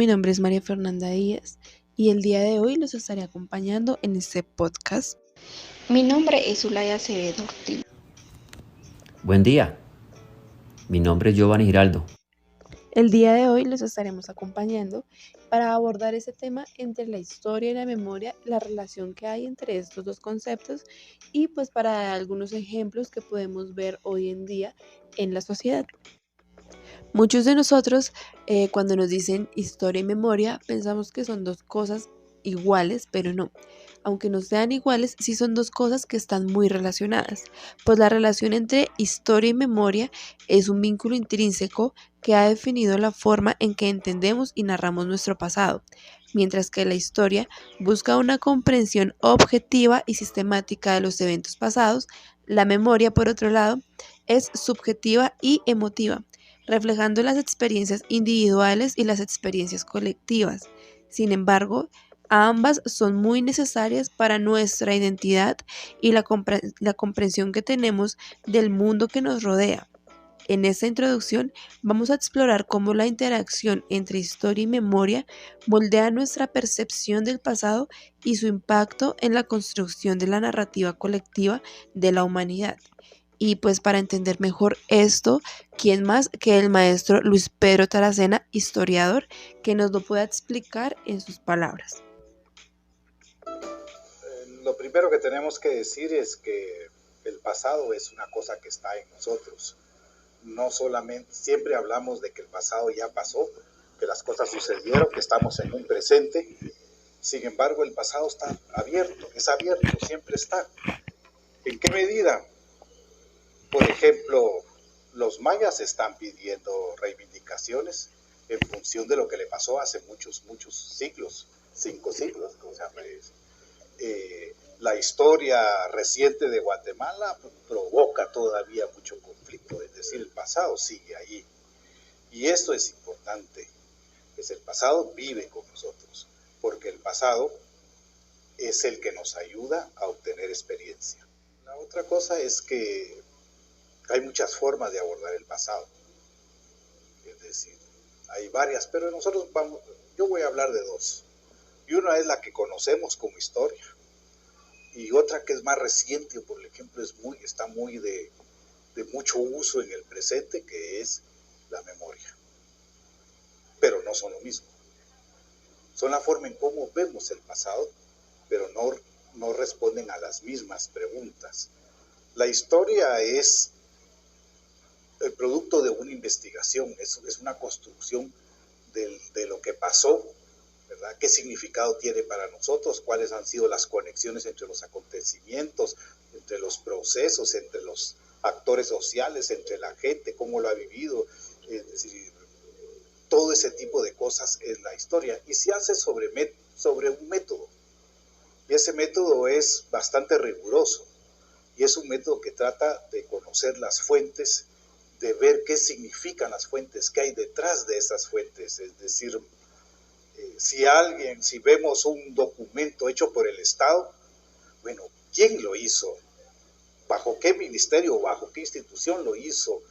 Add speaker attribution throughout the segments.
Speaker 1: mi nombre es María Fernanda Díaz y el día de hoy los estaré acompañando en este podcast.
Speaker 2: Mi nombre es Zulaya Acevedo Ortiz.
Speaker 3: Buen día, mi nombre es Giovanni Giraldo.
Speaker 1: El día de hoy los estaremos acompañando para abordar ese tema entre la historia y la memoria, la relación que hay entre estos dos conceptos y pues para dar algunos ejemplos que podemos ver hoy en día en la sociedad. Muchos de nosotros cuando nos dicen historia y memoria pensamos que son dos cosas iguales, pero no. Aunque no sean iguales, sí son dos cosas que están muy relacionadas, pues la relación entre historia y memoria es un vínculo intrínseco que ha definido la forma en que entendemos y narramos nuestro pasado, mientras que la historia busca una comprensión objetiva y sistemática de los eventos pasados. La memoria, por otro lado, es subjetiva y emotiva, reflejando las experiencias individuales y las experiencias colectivas. Sin embargo, ambas son muy necesarias para nuestra identidad y la comprensión que tenemos del mundo que nos rodea. En esta introducción vamos a explorar cómo la interacción entre historia y memoria moldea nuestra percepción del pasado y su impacto en la construcción de la narrativa colectiva de la humanidad. Y pues para entender mejor esto, ¿quién más que el maestro Luis Pedro Taracena, historiador, que nos lo pueda explicar en sus palabras?
Speaker 4: Lo primero que tenemos que decir es que el pasado es una cosa que está en nosotros. No solamente, siempre hablamos de que el pasado ya pasó, que las cosas sucedieron, que estamos en un presente. Sin embargo, el pasado está abierto, siempre está. ¿En qué medida? Por ejemplo, los mayas están pidiendo reivindicaciones en función de lo que le pasó hace muchos siglos, 5 siglos, o sea, la historia reciente de Guatemala provoca todavía mucho conflicto, es decir, el pasado sigue ahí. Y esto es importante, pues el pasado vive con nosotros, porque el pasado es el que nos ayuda a obtener experiencia. La otra cosa es que hay muchas formas de abordar el pasado, es decir, hay varias, pero yo voy a hablar de dos. Y una es la que conocemos como historia, y otra que es más reciente, por ejemplo, está muy de mucho uso en el presente, que es la memoria. Pero no son lo mismo. Son la forma en cómo vemos el pasado, pero no responden a las mismas preguntas. La historia es el producto de una investigación, es una construcción de lo que pasó, ¿verdad? ¿Qué significado tiene para nosotros? ¿Cuáles han sido las conexiones entre los acontecimientos, entre los procesos, entre los actores sociales, entre la gente, cómo lo ha vivido? Es decir, todo ese tipo de cosas es la historia. Y se hace sobre un método. Y ese método es bastante riguroso. Y es un método que trata de conocer las fuentes, de ver qué significan las fuentes, qué hay detrás de esas fuentes. Es decir, si vemos un documento hecho por el Estado, bueno, ¿quién lo hizo? ¿Bajo qué ministerio, bajo qué institución lo hizo?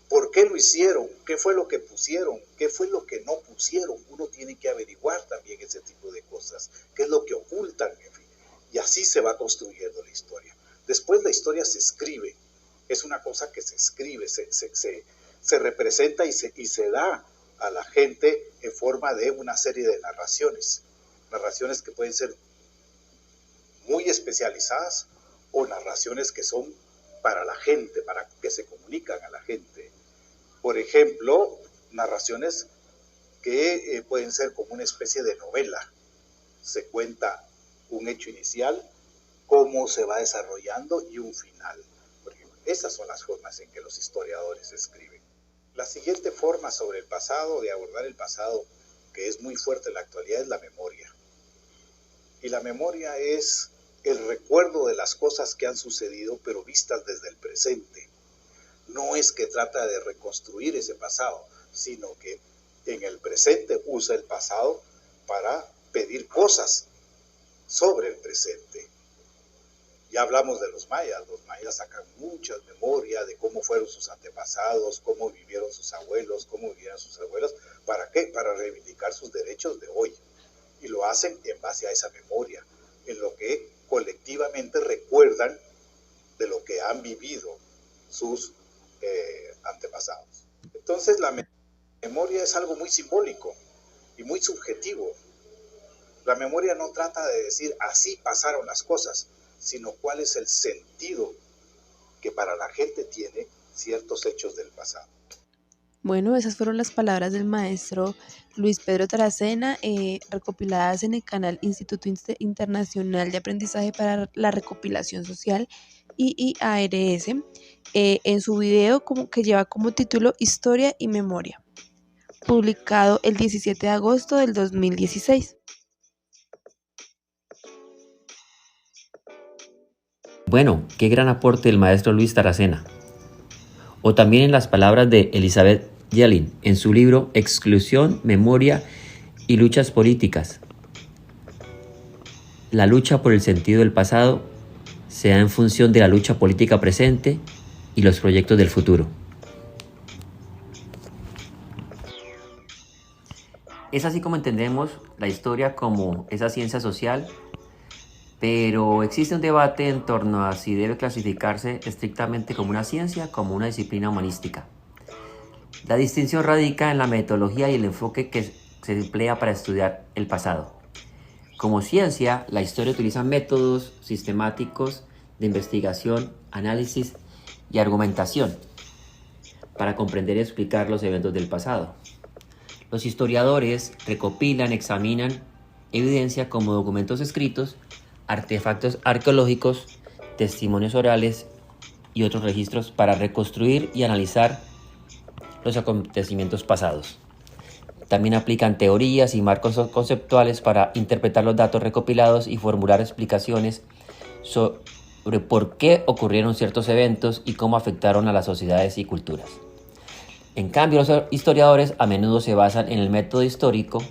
Speaker 4: ¿Por qué lo hicieron? ¿Qué fue lo que pusieron? ¿Qué fue lo que no pusieron? Uno tiene que averiguar también ese tipo de cosas. ¿Qué es lo que ocultan? En fin. Y así se va construyendo la historia. Después la historia se escribe. Es una cosa que se escribe, se representa y se da a la gente en forma de una serie de narraciones. Narraciones que pueden ser muy especializadas o narraciones que son para la gente, para que se comunican a la gente. Por ejemplo, narraciones que pueden ser como una especie de novela. Se cuenta un hecho inicial, cómo se va desarrollando y un final. Por ejemplo, esas son las formas en que los historiadores escriben. La siguiente forma sobre el pasado, de abordar el pasado, que es muy fuerte en la actualidad, es la memoria. Y la memoria es el recuerdo de las cosas que han sucedido, pero vistas desde el presente. No es que trata de reconstruir ese pasado, sino que en el presente usa el pasado para pedir cosas sobre el presente. Ya hablamos de los mayas sacan muchas memorias de cómo fueron sus antepasados, cómo vivieron sus abuelos, cómo vivieron sus abuelas. ¿Para qué? Para reivindicar sus derechos de hoy. Y lo hacen en base a esa memoria, en lo que colectivamente recuerdan de lo que han vivido sus antepasados. Entonces la memoria es algo muy simbólico y muy subjetivo. La memoria no trata de decir así pasaron las cosas, sino cuál es el sentido que para la gente tiene ciertos hechos del pasado.
Speaker 1: Bueno, esas fueron las palabras del maestro Luis Pedro Taracena, recopiladas en el canal Instituto Internacional de Aprendizaje para la Recopilación Social, IIARS, en su video que lleva como título Historia y Memoria, publicado el 17 de agosto del 2016.
Speaker 3: Bueno, qué gran aporte del maestro Luis Taracena. O también en las palabras de Elizabeth Yellin en su libro Exclusión, Memoria y Luchas Políticas. La lucha por el sentido del pasado se da en función de la lucha política presente y los proyectos del futuro. Es así como entendemos la historia como esa ciencia social, pero existe un debate en torno a si debe clasificarse estrictamente como una ciencia o como una disciplina humanística. La distinción radica en la metodología y el enfoque que se emplea para estudiar el pasado. Como ciencia, la historia utiliza métodos sistemáticos de investigación, análisis y argumentación para comprender y explicar los eventos del pasado. Los historiadores recopilan, examinan evidencia como documentos escritos, artefactos arqueológicos, testimonios orales y otros registros para reconstruir y analizar los acontecimientos pasados. También aplican teorías y marcos conceptuales para interpretar los datos recopilados y formular explicaciones sobre por qué ocurrieron ciertos eventos y cómo afectaron a las sociedades y culturas. En cambio, los historiadores a menudo se basan en el método histórico,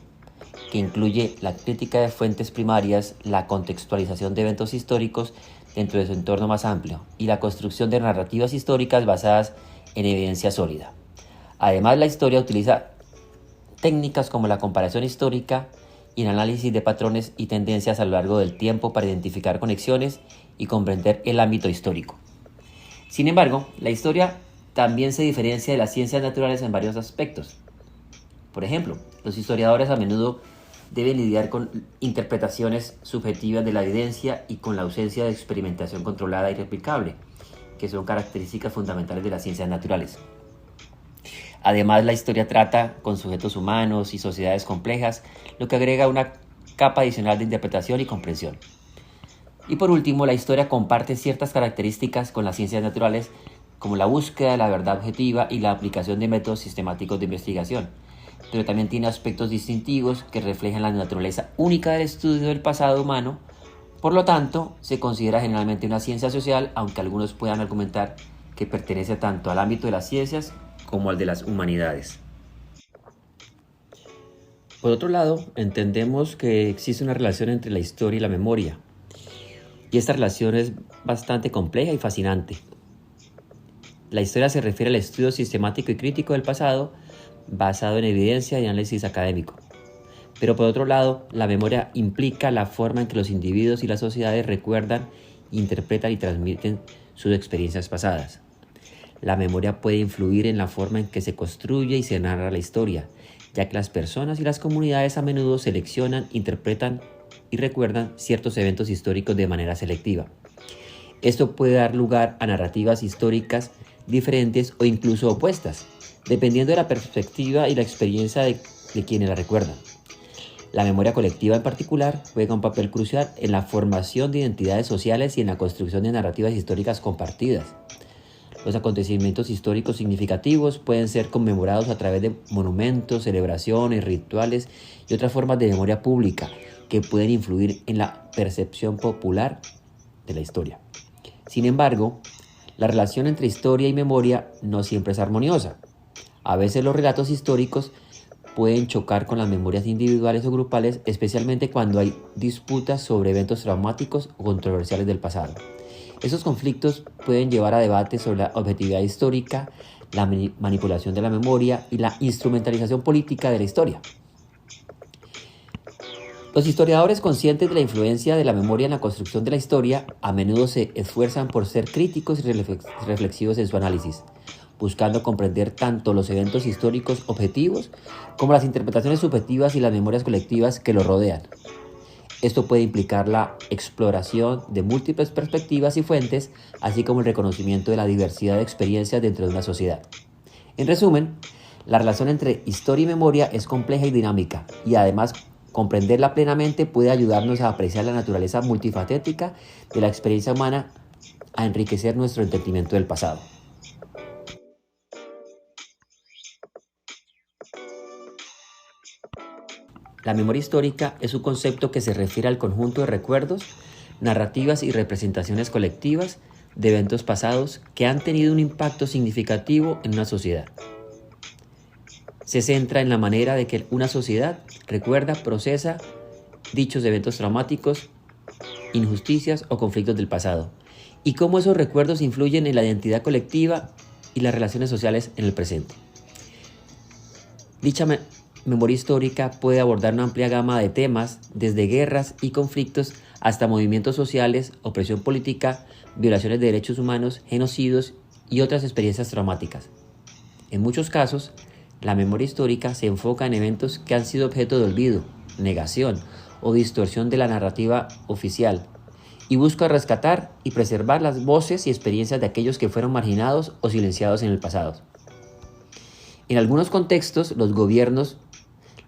Speaker 3: que incluye la crítica de fuentes primarias, la contextualización de eventos históricos dentro de su entorno más amplio y la construcción de narrativas históricas basadas en evidencia sólida. Además, la historia utiliza técnicas como la comparación histórica y el análisis de patrones y tendencias a lo largo del tiempo para identificar conexiones y comprender el ámbito histórico. Sin embargo, la historia también se diferencia de las ciencias naturales en varios aspectos. Por ejemplo, los historiadores a menudo deben lidiar con interpretaciones subjetivas de la evidencia y con la ausencia de experimentación controlada y replicable, que son características fundamentales de las ciencias naturales. Además, la historia trata con sujetos humanos y sociedades complejas, lo que agrega una capa adicional de interpretación y comprensión. Y por último, la historia comparte ciertas características con las ciencias naturales, como la búsqueda de la verdad objetiva y la aplicación de métodos sistemáticos de investigación, pero también tiene aspectos distintivos que reflejan la naturaleza única del estudio del pasado humano. Por lo tanto, se considera generalmente una ciencia social, aunque algunos puedan argumentar que pertenece tanto al ámbito de las ciencias como al de las humanidades. Por otro lado, entendemos que existe una relación entre la historia y la memoria, y esta relación es bastante compleja y fascinante. La historia se refiere al estudio sistemático y crítico del pasado, basado en evidencia y análisis académico. Pero por otro lado, la memoria implica la forma en que los individuos y las sociedades recuerdan, interpretan y transmiten sus experiencias pasadas. La memoria puede influir en la forma en que se construye y se narra la historia, ya que las personas y las comunidades a menudo seleccionan, interpretan y recuerdan ciertos eventos históricos de manera selectiva. Esto puede dar lugar a narrativas históricas diferentes o incluso opuestas, dependiendo de la perspectiva y la experiencia de quienes la recuerdan. La memoria colectiva en particular juega un papel crucial en la formación de identidades sociales y en la construcción de narrativas históricas compartidas. Los acontecimientos históricos significativos pueden ser conmemorados a través de monumentos, celebraciones, rituales y otras formas de memoria pública que pueden influir en la percepción popular de la historia. Sin embargo, la relación entre historia y memoria no siempre es armoniosa. A veces los relatos históricos pueden chocar con las memorias individuales o grupales, especialmente cuando hay disputas sobre eventos traumáticos o controversiales del pasado. Esos conflictos pueden llevar a debates sobre la objetividad histórica, la manipulación de la memoria y la instrumentalización política de la historia. Los historiadores, conscientes de la influencia de la memoria en la construcción de la historia, a menudo se esfuerzan por ser críticos y reflexivos en su análisis, buscando comprender tanto los eventos históricos objetivos como las interpretaciones subjetivas y las memorias colectivas que los rodean. Esto puede implicar la exploración de múltiples perspectivas y fuentes, así como el reconocimiento de la diversidad de experiencias dentro de una sociedad. En resumen, la relación entre historia y memoria es compleja y dinámica, y además comprenderla plenamente puede ayudarnos a apreciar la naturaleza multifacética de la experiencia humana, a enriquecer nuestro entendimiento del pasado. La memoria histórica es un concepto que se refiere al conjunto de recuerdos, narrativas y representaciones colectivas de eventos pasados que han tenido un impacto significativo en una sociedad. Se centra en la manera de que una sociedad recuerda, procesa dichos eventos traumáticos, injusticias o conflictos del pasado, y cómo esos recuerdos influyen en la identidad colectiva y las relaciones sociales en el presente. Dicha memoria histórica puede abordar una amplia gama de temas, desde guerras y conflictos hasta movimientos sociales, opresión política, violaciones de derechos humanos, genocidios y otras experiencias traumáticas. En muchos casos, la memoria histórica se enfoca en eventos que han sido objeto de olvido, negación o distorsión de la narrativa oficial, y busca rescatar y preservar las voces y experiencias de aquellos que fueron marginados o silenciados en el pasado. En algunos contextos, los gobiernos,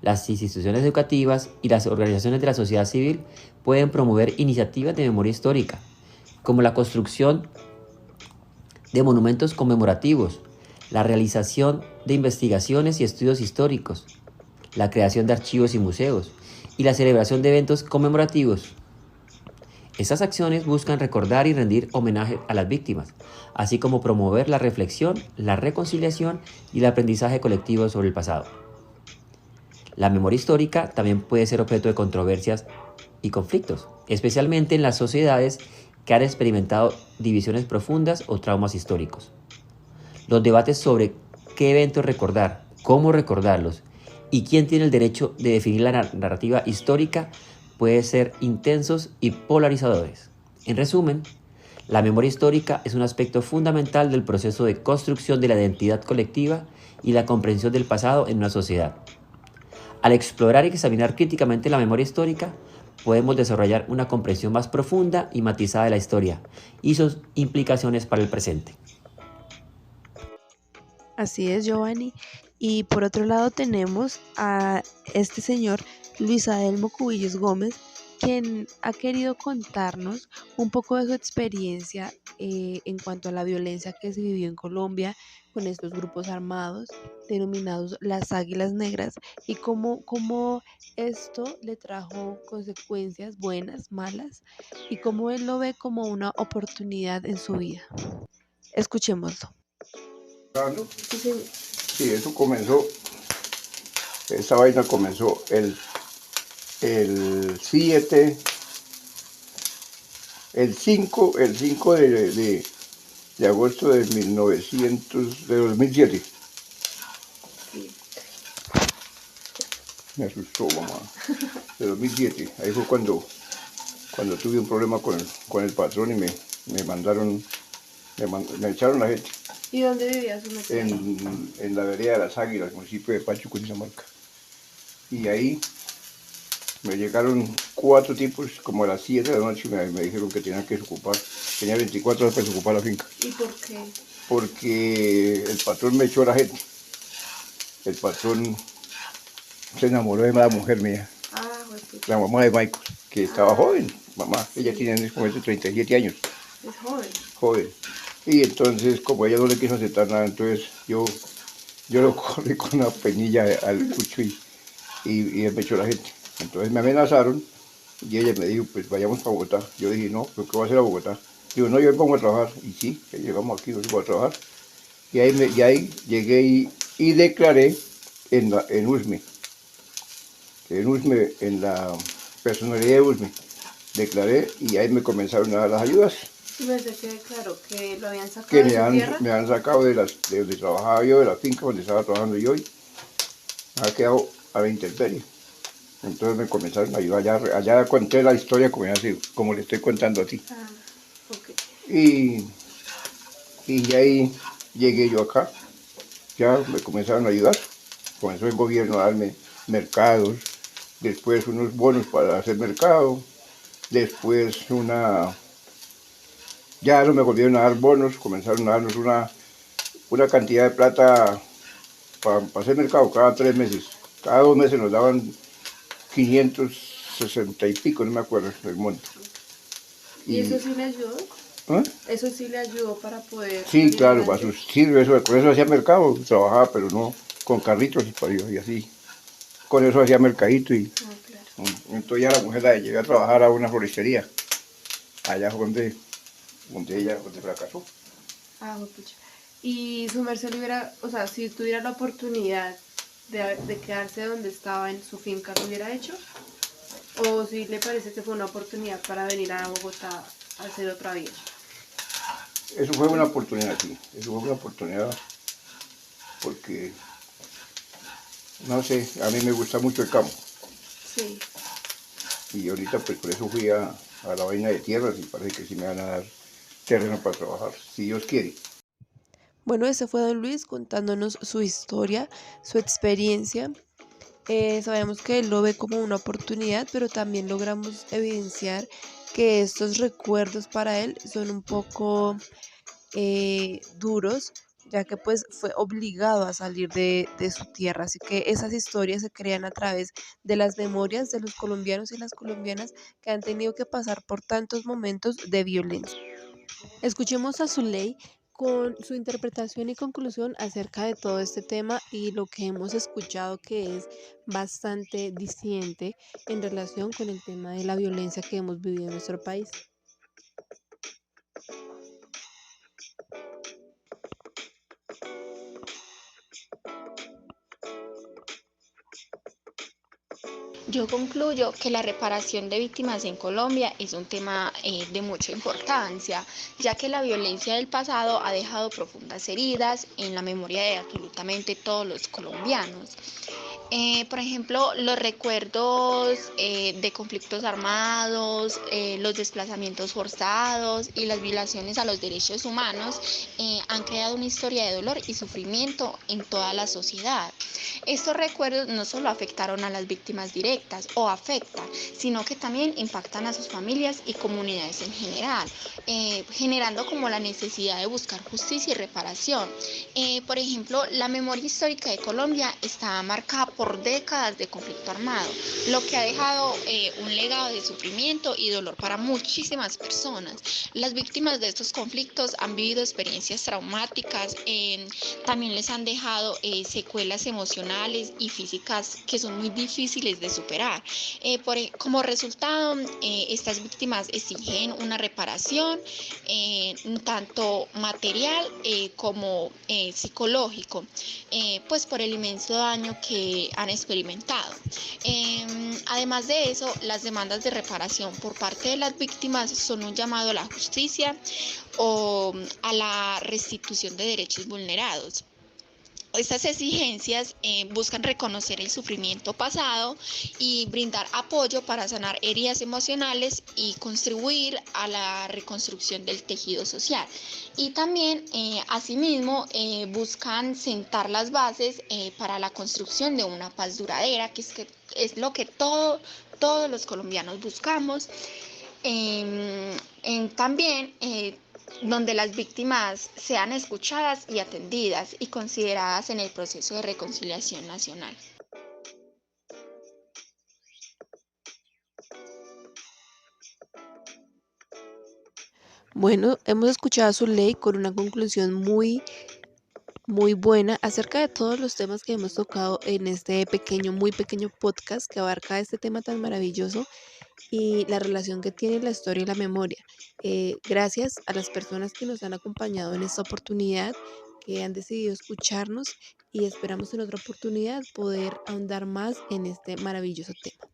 Speaker 3: las instituciones educativas y las organizaciones de la sociedad civil pueden promover iniciativas de memoria histórica, como la construcción de monumentos conmemorativos, la realización de investigaciones y estudios históricos, la creación de archivos y museos, y la celebración de eventos conmemorativos. Estas acciones buscan recordar y rendir homenaje a las víctimas, así como promover la reflexión, la reconciliación y el aprendizaje colectivo sobre el pasado. La memoria histórica también puede ser objeto de controversias y conflictos, especialmente en las sociedades que han experimentado divisiones profundas o traumas históricos. Los debates sobre qué eventos recordar, cómo recordarlos y quién tiene el derecho de definir la narrativa histórica pueden ser intensos y polarizadores. En resumen, la memoria histórica es un aspecto fundamental del proceso de construcción de la identidad colectiva y la comprensión del pasado en una sociedad. Al explorar y examinar críticamente la memoria histórica, podemos desarrollar una comprensión más profunda y matizada de la historia y sus implicaciones para el presente.
Speaker 1: Así es, Giovanni. Y por otro lado tenemos a este señor Luis Adelmo Cubillos Gómez, quien ha querido contarnos un poco de su experiencia en cuanto a la violencia que se vivió en Colombia con estos grupos armados denominados las Águilas Negras y cómo esto le trajo consecuencias buenas, malas y cómo él lo ve como una oportunidad en su vida. Escuchémoslo.
Speaker 5: Sí, eso comenzó, esa vaina comenzó el 5 de agosto de 2007. Me asustó, mamá. De 2007. Ahí fue cuando tuve un problema con el patrón y me mandaron, me echaron la gente.
Speaker 1: ¿Y dónde vivía su merced?
Speaker 5: En la vereda de las Águilas, municipio de Pacho, Cundinamarca. Y ahí me llegaron 4 tipos, como a las 7 de la noche, me dijeron que tenían que desocupar. Tenía 24 horas para desocupar la finca.
Speaker 1: ¿Y por qué?
Speaker 5: Porque el patrón me echó a la gente. El patrón se enamoró de la mujer mía, la mamá de Michael, que estaba joven, mamá. Ella tiene en este momento 37 años.
Speaker 1: Es joven.
Speaker 5: Joven. Y entonces, como ella no le quiso aceptar nada, entonces yo lo corrí con una penilla al cucho y él me echó a la gente. Entonces me amenazaron y ella me dijo, pues vayamos para Bogotá. Yo dije, no, ¿pero qué voy a hacer a Bogotá? Digo, no, yo vengo a trabajar. Y sí, que llegamos aquí, vengo a trabajar. Y ahí llegué y declaré en USME. En USME, en la personalidad de USME. Declaré y ahí me comenzaron a dar las ayudas.
Speaker 1: Y me que claro, que lo habían
Speaker 5: que
Speaker 1: sacado de su tierra.
Speaker 5: me han sacado de donde trabajaba yo, de la finca donde estaba trabajando yo, y me ha quedado a la intemperie. Entonces me comenzaron a ayudar, allá conté la historia como le estoy contando a ti.
Speaker 1: Ah, ok.
Speaker 5: Y, y ya ahí llegué yo acá, ya me comenzaron a ayudar. Comenzó el gobierno a darme mercados, después unos bonos para hacer mercado, después ya no me volvieron a dar bonos, comenzaron a darnos una cantidad de plata para hacer mercado cada 3 meses. Cada 2 meses nos daban 560 y pico, no me acuerdo el monto.
Speaker 1: ¿Y eso sí le ayudó?
Speaker 5: ¿Ah?
Speaker 1: Eso sí le ayudó para poder
Speaker 5: Sí,
Speaker 1: salir
Speaker 5: claro,
Speaker 1: adelante.
Speaker 5: con eso hacía mercado, trabajaba, pero no con carritos y así. Con eso hacía mercadito y
Speaker 1: Ah, claro.
Speaker 5: entonces ya la mujer la llegué a trabajar a una floristería. Allá fue donde fracasó.
Speaker 1: Ah, pucha. Y su merced le hubiera, o sea, si tuviera la oportunidad de quedarse donde estaba en su finca, ¿lo hubiera hecho? ¿O si le parece que fue una oportunidad para venir a Bogotá a hacer otra vida?
Speaker 5: Eso fue una oportunidad, sí. Eso fue una oportunidad porque, no sé, a mí me gusta mucho el campo.
Speaker 1: Sí.
Speaker 5: Y ahorita pues por eso fui a la vaina de tierras y parece que sí me van a dar terreno para trabajar, si Dios quiere.
Speaker 1: Bueno, ese fue don Luis contándonos su historia, su experiencia. Sabemos que él lo ve como una oportunidad, pero también logramos evidenciar que estos recuerdos para él son un poco duros, ya que pues fue obligado a salir de su tierra. Así que esas historias se crean a través de las memorias de los colombianos y las colombianas que han tenido que pasar por tantos momentos de violencia. Escuchemos a Zuley con su interpretación y conclusión acerca de todo este tema y lo que hemos escuchado que es bastante disidente en relación con el tema de la violencia que hemos vivido en nuestro país.
Speaker 2: Yo concluyo que la reparación de víctimas en Colombia es un tema de mucha importancia, ya que la violencia del pasado ha dejado profundas heridas en la memoria de absolutamente todos los colombianos. Por ejemplo, los recuerdos de conflictos armados, los desplazamientos forzados y las violaciones a los derechos humanos han creado una historia de dolor y sufrimiento en toda la sociedad. Estos recuerdos no solo afectaron a las víctimas directas o afectan, sino que también impactan a sus familias y comunidades en general, generando como la necesidad de buscar justicia y reparación. Por ejemplo, la memoria histórica de Colombia está marcada por décadas de conflicto armado, lo que ha dejado un legado de sufrimiento y dolor para muchísimas personas. Las víctimas de estos conflictos han vivido experiencias traumáticas, también les han dejado secuelas emocionales y físicas que son muy difíciles de superar. Como resultado, estas víctimas exigen una reparación, tanto material como psicológico, pues por el inmenso daño que han experimentado. Además de eso, las demandas de reparación por parte de las víctimas son un llamado a la justicia o a la restitución de derechos vulnerados. Estas exigencias buscan reconocer el sufrimiento pasado y brindar apoyo para sanar heridas emocionales y contribuir a la reconstrucción del tejido social. Y también, asimismo, buscan sentar las bases para la construcción de una paz duradera, que es lo que todos los colombianos buscamos. También donde las víctimas sean escuchadas y atendidas y consideradas en el proceso de reconciliación nacional.
Speaker 1: Bueno, hemos escuchado a Zuley con una conclusión muy buena acerca de todos los temas que hemos tocado en este pequeño, muy pequeño podcast que abarca este tema tan maravilloso y la relación que tiene la historia y la memoria. Gracias a las personas que nos han acompañado en esta oportunidad, que han decidido escucharnos y esperamos en otra oportunidad poder ahondar más en este maravilloso tema.